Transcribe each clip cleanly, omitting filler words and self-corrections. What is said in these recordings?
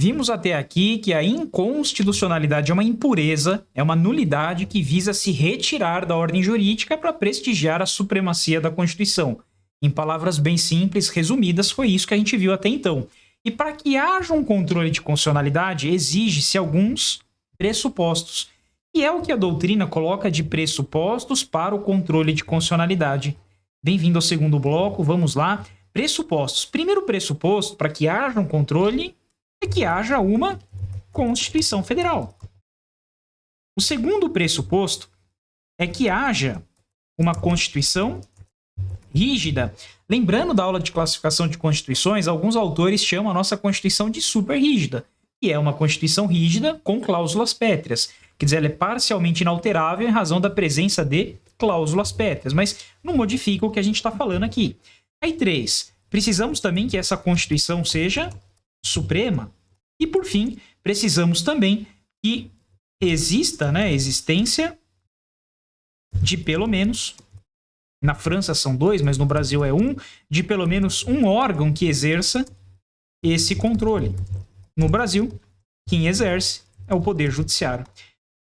Vimos até aqui que a inconstitucionalidade é uma impureza, é uma nulidade que visa se retirar da ordem jurídica para prestigiar a supremacia da Constituição. Em palavras bem simples, resumidas, foi isso que a gente viu até então. E para que haja um controle de constitucionalidade, exige-se alguns pressupostos. E é o que a doutrina coloca de pressupostos para o controle de constitucionalidade. Bem-vindo ao segundo bloco, vamos lá. Pressupostos. Primeiro pressuposto para que haja um controle é que haja uma Constituição Federal. O segundo pressuposto é que haja uma Constituição rígida. Lembrando da aula de classificação de constituições, alguns autores chamam a nossa Constituição de super rígida, que é uma Constituição rígida com cláusulas pétreas. Quer dizer, ela é parcialmente inalterável em razão da presença de cláusulas pétreas, mas não modifica o que a gente está falando aqui. Aí, 3. Precisamos também que essa Constituição seja suprema. E, por fim, precisamos também que exista, existência de pelo menos, na França são 2, mas no Brasil é 1, de pelo menos um órgão que exerça esse controle. No Brasil, quem exerce é o Poder Judiciário.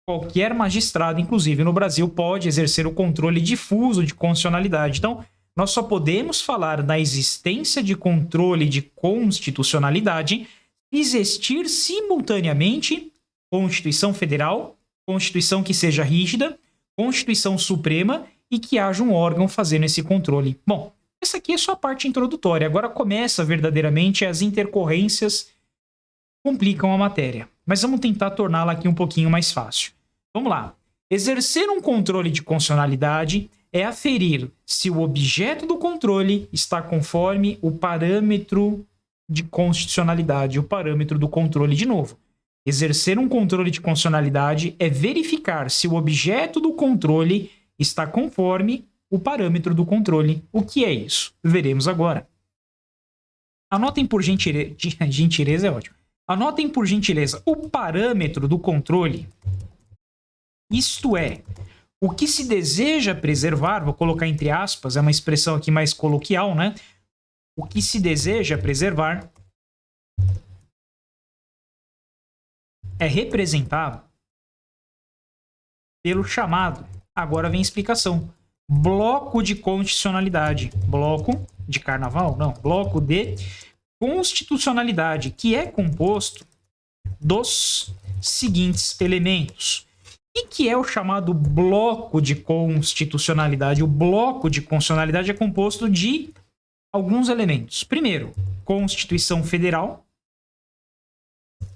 Qualquer magistrado, inclusive no Brasil, pode exercer o controle difuso de constitucionalidade. Então, nós só podemos falar da existência de controle de constitucionalidade se existir simultaneamente Constituição Federal, Constituição que seja rígida, Constituição Suprema e que haja um órgão fazendo esse controle. Bom, essa aqui é só a parte introdutória. Agora começa verdadeiramente as intercorrências que complicam a matéria. Mas vamos tentar torná-la aqui um pouquinho mais fácil. Vamos lá. Exercer um controle de constitucionalidade é aferir se o objeto do controle está conforme o parâmetro de constitucionalidade, o parâmetro do controle de novo. Exercer um controle de constitucionalidade é verificar se o objeto do controle está conforme o parâmetro do controle. O que é isso? Veremos agora. Anotem por gentileza, é ótimo. Anotem por gentileza o parâmetro do controle. Isto é, o que se deseja preservar, vou colocar entre aspas, é uma expressão aqui mais coloquial, né? O que se deseja preservar é representado pelo chamado, agora vem a explicação, bloco de constitucionalidade. Bloco de carnaval? Não, bloco de constitucionalidade, que é composto dos seguintes elementos. O que é o chamado bloco de constitucionalidade? O bloco de constitucionalidade é composto de alguns elementos. Primeiro, Constituição Federal.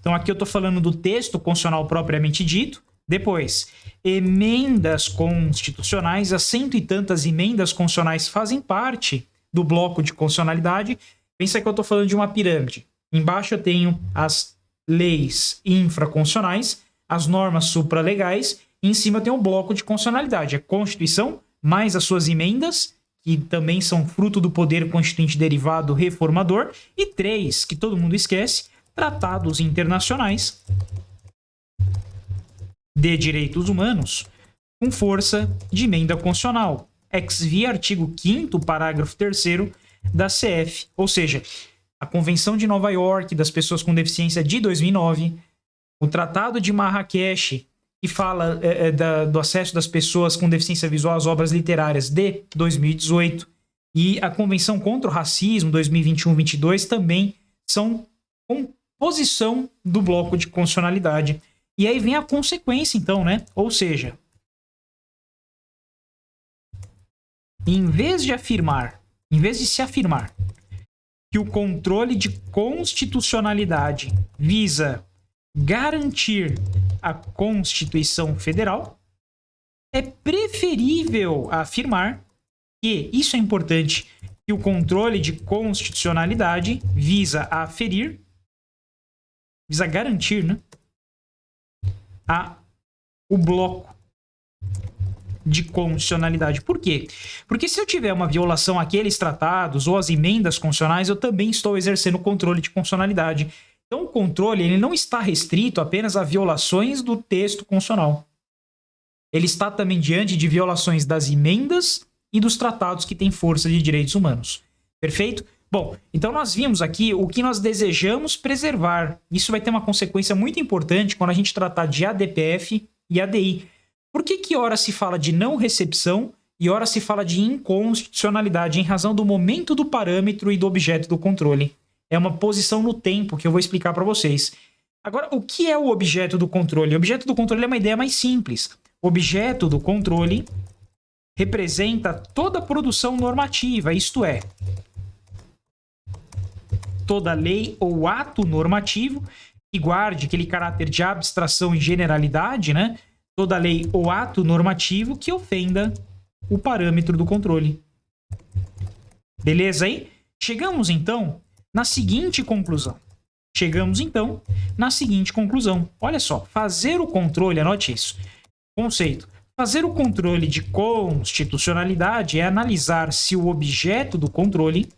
Então aqui eu estou falando do texto constitucional propriamente dito. Depois, emendas constitucionais. As cento e tantas emendas constitucionais fazem parte do bloco de constitucionalidade. Pensa que eu estou falando de uma pirâmide. Embaixo eu tenho as leis infraconstitucionais, as normas supralegais, e em cima eu tenho o bloco de constitucionalidade. A Constituição, mais as suas emendas, que também são fruto do poder constituinte derivado reformador. E 3, que todo mundo esquece, tratados internacionais de direitos humanos com força de emenda constitucional, ex via artigo 5º, parágrafo 3º da CF, ou seja, a Convenção de Nova York das Pessoas com Deficiência de 2009, o Tratado de Marrakech, que fala do acesso das pessoas com deficiência visual às obras literárias de 2018, e a Convenção contra o Racismo 2021-22 também são composição do bloco de constitucionalidade. E aí vem a consequência, então, né? Ou seja, em vez de se afirmar que o controle de constitucionalidade visa garantir a Constituição Federal, é preferível afirmar que, isso é importante, que o controle de constitucionalidade visa garantir, né, o bloco de constitucionalidade. Por quê? Porque se eu tiver uma violação àqueles tratados ou às emendas constitucionais, eu também estou exercendo o controle de constitucionalidade. Então, o controle ele não está restrito apenas a violações do texto constitucional. Ele está também diante de violações das emendas e dos tratados que têm força de direitos humanos. Perfeito? Bom, então nós vimos aqui o que nós desejamos preservar. Isso vai ter uma consequência muito importante quando a gente tratar de ADPF e ADI. Por que ora se fala de não recepção e ora se fala de inconstitucionalidade em razão do momento do parâmetro e do objeto do controle? É uma posição no tempo que eu vou explicar para vocês. Agora, o que é o objeto do controle? O objeto do controle é uma ideia mais simples. O objeto do controle representa toda a produção normativa, isto é, toda lei ou ato normativo que guarde aquele caráter de abstração e generalidade, né? Toda lei ou ato normativo que ofenda o parâmetro do controle. Beleza aí? Chegamos então na seguinte conclusão. Olha só, fazer o controle, anote isso. Conceito. Fazer o controle de constitucionalidade é analisar se o objeto do controle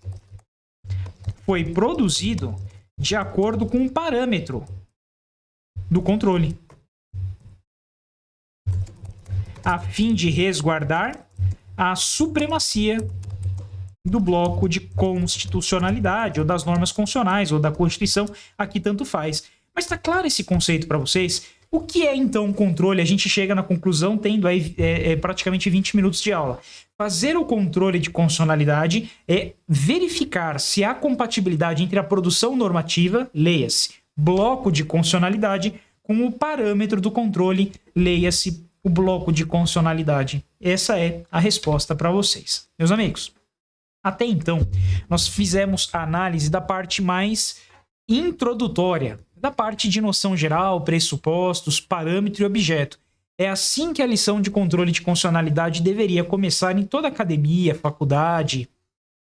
foi produzido de acordo com um parâmetro do controle, a fim de resguardar a supremacia do bloco de constitucionalidade, ou das normas constitucionais, ou da Constituição, aqui tanto faz. Mas está claro esse conceito para vocês? O que é, então, controle? A gente chega na conclusão tendo aí praticamente 20 minutos de aula. Fazer o controle de constitucionalidade é verificar se há compatibilidade entre a produção normativa, leia-se, bloco de constitucionalidade, com o parâmetro do controle, leia-se, o bloco de constitucionalidade. Essa é a resposta para vocês. Meus amigos, até então, nós fizemos a análise da parte mais introdutória, da parte de noção geral, pressupostos, parâmetro e objeto. É assim que a lição de controle de constitucionalidade deveria começar em toda academia, faculdade,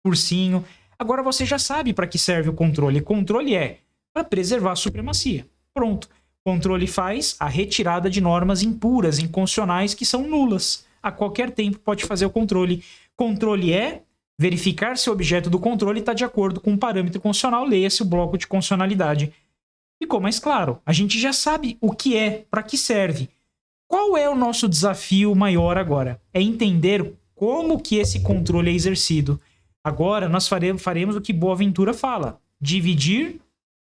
cursinho. Agora você já sabe para que serve o controle. Controle é para preservar a supremacia. Pronto. Controle faz a retirada de normas impuras, inconstitucionais, que são nulas. A qualquer tempo pode fazer o controle. Controle é verificar se o objeto do controle está de acordo com um parâmetro constitucional, leia-se o bloco de constitucionalidade. Ficou mais claro. A gente já sabe o que é, para que serve. Qual é o nosso desafio maior agora? É entender como que esse controle é exercido. Agora nós faremos o que Boaventura fala: dividir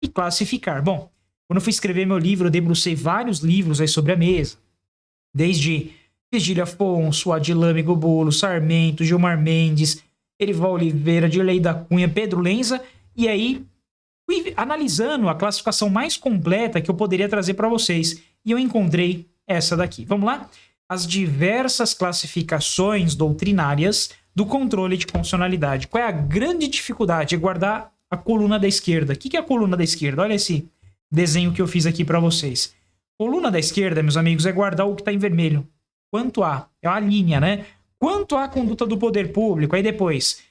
e classificar. Bom, quando eu fui escrever meu livro, eu debrucei vários livros aí sobre a mesa. Desde Virgílio Afonso, Adilâmigo Bolo, Sarmento, Gilmar Mendes, Erival Oliveira, Dirley da Cunha, Pedro Lenza, e aí fui analisando a classificação mais completa que eu poderia trazer para vocês. E eu encontrei essa daqui. Vamos lá? As diversas classificações doutrinárias do controle de constitucionalidade. Qual é a grande dificuldade? É guardar a coluna da esquerda. O que é a coluna da esquerda? Olha esse desenho que eu fiz aqui para vocês. Coluna da esquerda, meus amigos, é guardar o que está em vermelho. Quanto a, é uma linha, né? Quanto à conduta do poder público, aí depois,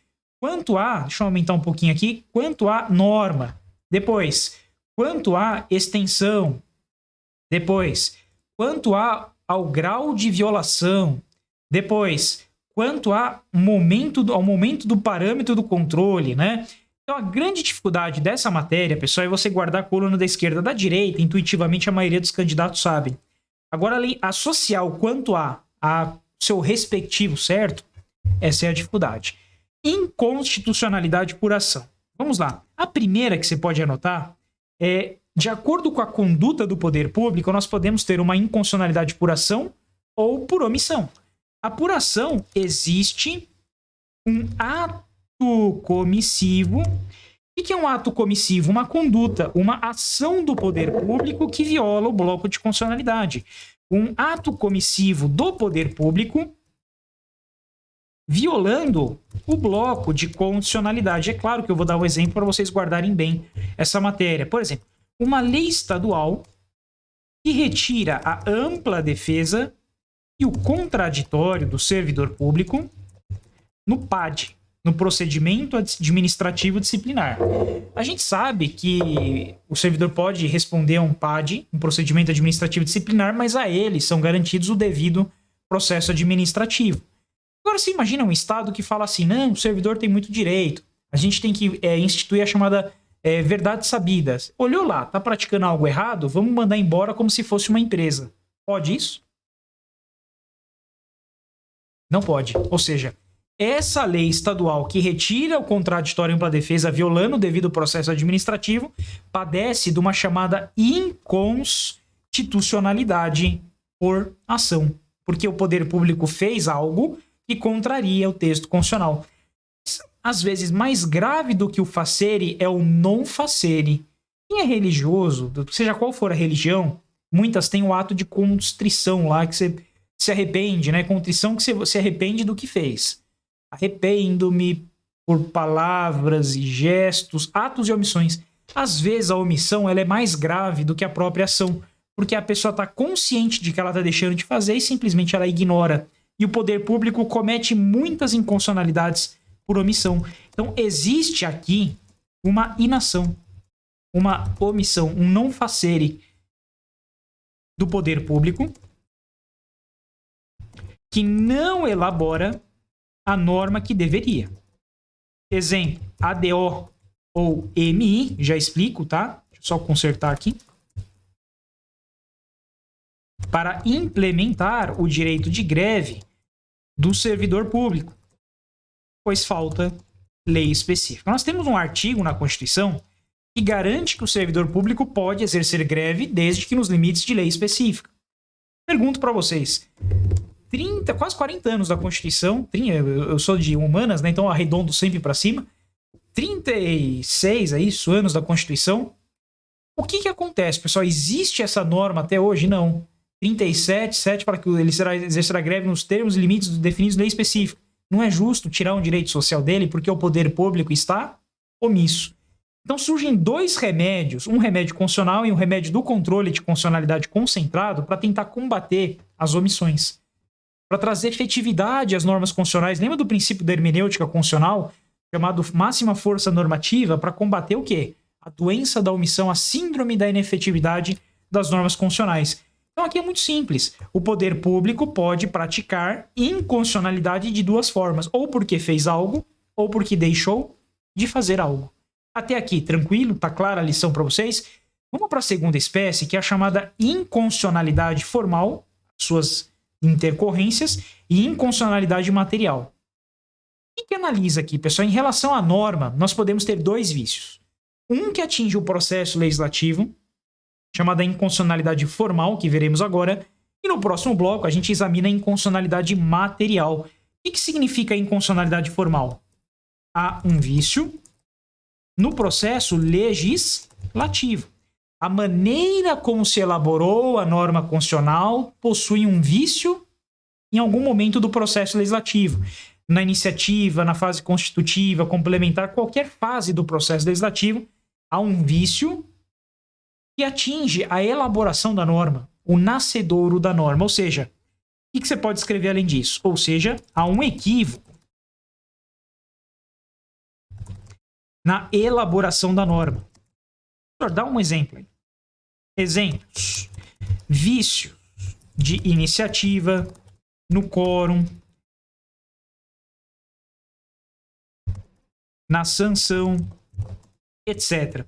quanto a, deixa eu aumentar um pouquinho aqui, quanto à norma, depois, quanto à extensão, depois, quanto ao grau de violação, depois, quanto ao momento do parâmetro do controle, né? Então, a grande dificuldade dessa matéria, pessoal, é você guardar a coluna da esquerda. Da direita, intuitivamente, a maioria dos candidatos sabe. Agora, associar o quanto a seu respectivo, certo? Essa é a dificuldade. Inconstitucionalidade por ação. Vamos lá. A primeira que você pode anotar é: de acordo com a conduta do poder público, nós podemos ter uma inconstitucionalidade por ação ou por omissão. A por ação, existe um ato comissivo. O que é um ato comissivo? Uma conduta, uma ação do poder público que viola o bloco de constitucionalidade. Um ato comissivo do poder público violando o bloco de constitucionalidade. É claro que eu vou dar um exemplo para vocês guardarem bem essa matéria. Por exemplo, uma lei estadual que retira a ampla defesa e o contraditório do servidor público no PAD, no procedimento administrativo disciplinar. A gente sabe que o servidor pode responder a um PAD, um procedimento administrativo disciplinar, mas a ele são garantidos o devido processo administrativo. Agora, você imagina um Estado que fala assim: não, o servidor tem muito direito, a gente tem que instituir a chamada verdade sabida. Olhou lá, tá praticando algo errado, vamos mandar embora como se fosse uma empresa. Pode isso? Não pode. Ou seja, essa lei estadual que retira o contraditório em ampla defesa, violando o devido processo administrativo, padece de uma chamada inconstitucionalidade por ação, porque o poder público fez algo que contraria o texto constitucional. Às vezes, mais grave do que o facere é o non facere. Quem é religioso, seja qual for a religião, muitas têm o ato de contrição lá, que você se arrepende, né? Contrição que você se arrepende do que fez. Arrependo-me por palavras e gestos, atos e omissões. Às vezes a omissão ela é mais grave do que a própria ação, porque a pessoa está consciente de que ela está deixando de fazer e simplesmente ela ignora. E o poder público comete muitas inconstitucionalidades por omissão. Então existe aqui uma inação, uma omissão, um não facere do poder público que não elabora a norma que deveria. Exemplo, ADO ou MI, já explico, tá? Deixa eu só consertar aqui. Para implementar o direito de greve do servidor público, pois falta lei específica. Nós temos um artigo na Constituição que garante que o servidor público pode exercer greve desde que nos limites de lei específica. Pergunto para vocês, quase 40 anos da Constituição, eu sou de humanas, né, então arredondo sempre para cima, 36 anos da Constituição, o que acontece, pessoal? Existe essa norma até hoje? Não. 37 para que ele exercerá greve nos termos e limites definidos em lei específica. Não é justo tirar um direito social dele porque o poder público está omisso. Então surgem dois remédios, um remédio constitucional e um remédio do controle de constitucionalidade concentrado para tentar combater as omissões. Para trazer efetividade às normas constitucionais. Lembra do princípio da hermenêutica constitucional, chamado máxima força normativa, para combater o quê? A doença da omissão, a síndrome da inefetividade das normas constitucionais. Então aqui é muito simples. O poder público pode praticar inconstitucionalidade de duas formas. Ou porque fez algo, ou porque deixou de fazer algo. Até aqui, tranquilo? Tá clara a lição para vocês? Vamos para a segunda espécie, que é a chamada inconstitucionalidade formal, suas intercorrências, e inconstitucionalidade material. O que analisa aqui, pessoal? Em relação à norma, nós podemos ter dois vícios. Um que atinge o processo legislativo, chamada inconstitucionalidade formal, que veremos agora, e no próximo bloco a gente examina a inconstitucionalidade material. O que significa a inconstitucionalidade formal? Há um vício no processo legislativo. A maneira como se elaborou a norma constitucional possui um vício em algum momento do processo legislativo. Na iniciativa, na fase constitutiva, complementar, qualquer fase do processo legislativo, há um vício que atinge a elaboração da norma, o nascedouro da norma. Ou seja, o que você pode escrever além disso? Ou seja, há um equívoco na elaboração da norma. Vou dar um exemplo aí. Exemplos. Vício de iniciativa no quórum, na sanção, etc.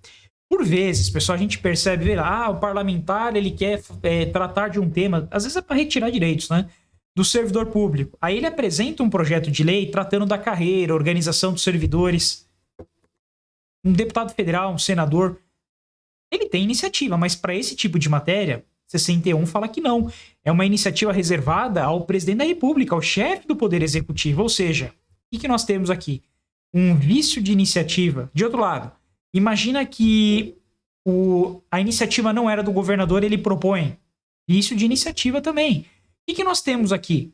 Por vezes, pessoal, a gente percebe, o parlamentar ele quer tratar de um tema, às vezes é para retirar direitos, né, do servidor público. Aí ele apresenta um projeto de lei tratando da carreira, organização dos servidores. Um deputado federal, um senador, ele tem iniciativa, mas para esse tipo de matéria, 61 fala que não. É uma iniciativa reservada ao presidente da República, ao chefe do Poder Executivo. Ou seja, o que nós temos aqui? Um vício de iniciativa. De outro lado, imagina que a iniciativa não era do governador, ele propõe. Vício de iniciativa também. O que nós temos aqui?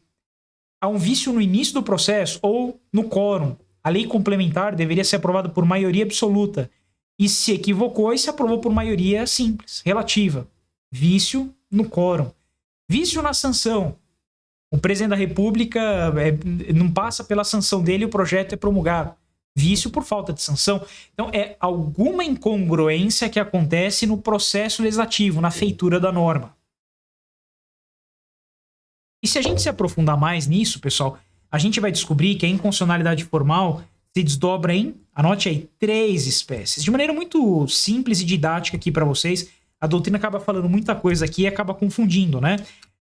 Há um vício no início do processo ou no quórum. A lei complementar deveria ser aprovada por maioria absoluta e se equivocou e se aprovou por maioria simples, relativa. Vício no quórum. Vício na sanção. O presidente da República não passa pela sanção dele e o projeto é promulgado. Vício por falta de sanção. Então, é alguma incongruência que acontece no processo legislativo, na feitura da norma. E se a gente se aprofundar mais nisso, pessoal, a gente vai descobrir que a inconstitucionalidade formal se desdobra em, anote aí, 3 espécies. De maneira muito simples e didática aqui para vocês, a doutrina acaba falando muita coisa aqui e acaba confundindo, né?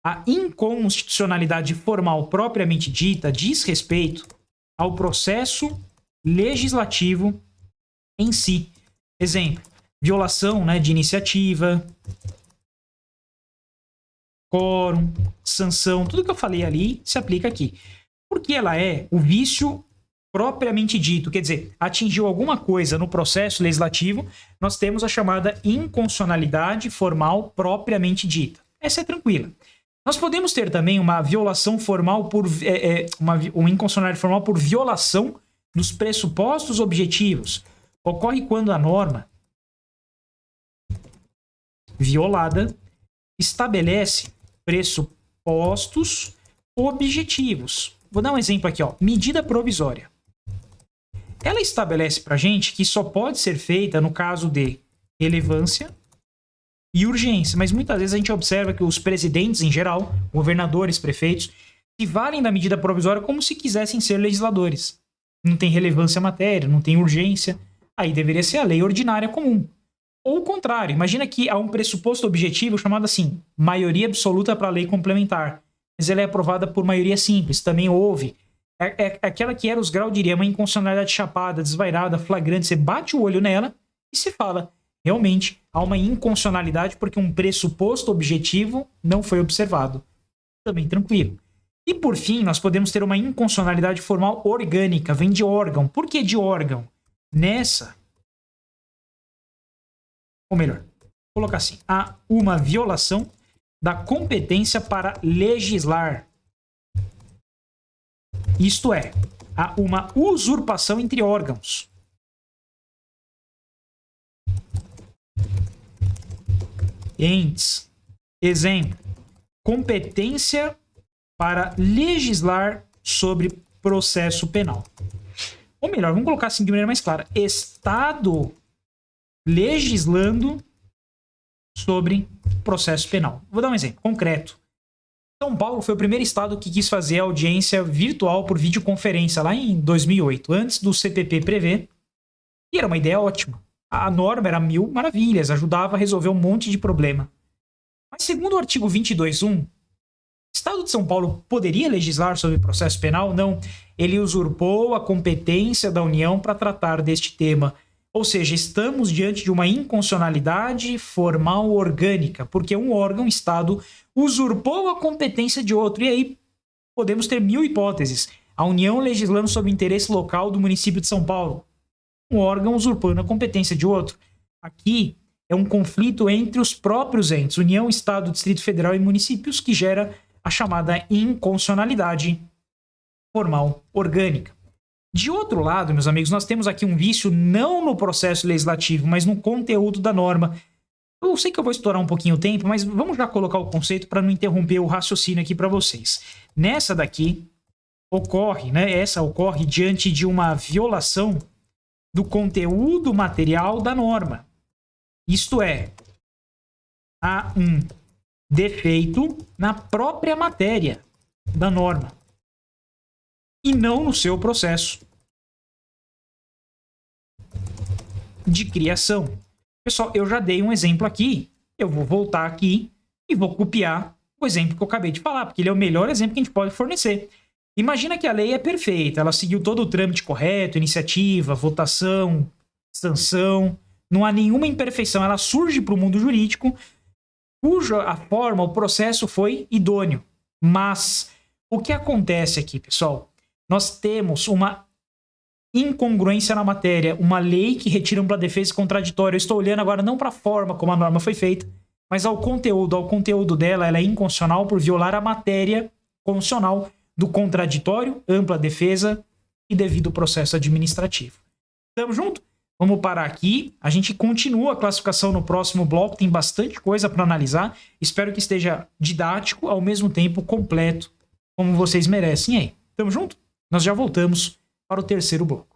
A inconstitucionalidade formal propriamente dita diz respeito ao processo legislativo em si. Exemplo, violação, né, de iniciativa, quórum, sanção, tudo que eu falei ali se aplica aqui. Porque ela é o vício propriamente dito, quer dizer, atingiu alguma coisa no processo legislativo, nós temos a chamada inconstitucionalidade formal propriamente dita. Essa é tranquila. Nós podemos ter também uma violação formal uma inconstitucionalidade formal por violação dos pressupostos objetivos. Ocorre quando a norma violada estabelece pressupostos objetivos. Vou dar um exemplo aqui, ó. Medida provisória. Ela estabelece pra gente que só pode ser feita no caso de relevância e urgência, mas muitas vezes a gente observa que os presidentes em geral, governadores, prefeitos, se valem da medida provisória como se quisessem ser legisladores. Não tem relevância à matéria, não tem urgência, aí deveria ser a lei ordinária comum. Ou o contrário, imagina que há um pressuposto objetivo chamado assim, maioria absoluta para a lei complementar, mas ela é aprovada por maioria simples, também houve. É aquela que era os graus, diria, uma inconstitucionalidade chapada, desvairada, flagrante, você bate o olho nela e se fala, realmente, há uma inconstitucionalidade porque um pressuposto objetivo não foi observado. Também tranquilo. E por fim, nós podemos ter uma inconstitucionalidade formal orgânica, vem de órgão. Por que de órgão? Ou melhor, vou colocar assim, há uma violação da competência para legislar. Isto é, há uma usurpação entre órgãos. Entes. Exemplo, competência para legislar sobre processo penal. Ou melhor, vamos colocar assim de maneira mais clara. Estado legislando sobre processo penal. Vou dar um exemplo concreto. São Paulo foi o primeiro estado que quis fazer audiência virtual por videoconferência lá em 2008, antes do CPP prever. E era uma ideia ótima. A norma era 1000 maravilhas, ajudava a resolver um monte de problema. Mas segundo o artigo 22.1, o Estado de São Paulo poderia legislar sobre processo penal? Não. Ele usurpou a competência da União para tratar deste tema. Ou seja, estamos diante de uma inconstitucionalidade formal orgânica, porque um órgão, Estado, usurpou a competência de outro. E aí podemos ter 1000 hipóteses. A União legislando sobre o interesse local do município de São Paulo. Um órgão usurpando a competência de outro. Aqui é um conflito entre os próprios entes, União, Estado, Distrito Federal e municípios, que gera a chamada inconstitucionalidade formal orgânica. De outro lado, meus amigos, nós temos aqui um vício não no processo legislativo, mas no conteúdo da norma. Eu sei que eu vou estourar um pouquinho o tempo, mas vamos já colocar o conceito para não interromper o raciocínio aqui para vocês. Nessa daqui, essa ocorre diante de uma violação do conteúdo material da norma. Isto é, há um defeito na própria matéria da norma e não no seu processo de criação. Pessoal, eu já dei um exemplo aqui, eu vou voltar aqui e vou copiar o exemplo que eu acabei de falar, porque ele é o melhor exemplo que a gente pode fornecer. Imagina que a lei é perfeita, ela seguiu todo o trâmite correto, iniciativa, votação, sanção, não há nenhuma imperfeição, ela surge para o mundo jurídico, cuja a forma, o processo foi idôneo. Mas o que acontece aqui, pessoal? Nós temos uma incongruência na matéria, uma lei que retira ampla defesa contraditória. Eu estou olhando agora não para a forma como a norma foi feita, mas ao conteúdo dela, ela é inconstitucional por violar a matéria constitucional do contraditório, ampla defesa e devido processo administrativo. Tamo junto? Vamos parar aqui. A gente continua a classificação no próximo bloco. Tem bastante coisa para analisar. Espero que esteja didático, ao mesmo tempo completo, como vocês merecem. E aí, tamo junto? Nós já voltamos para o terceiro bloco.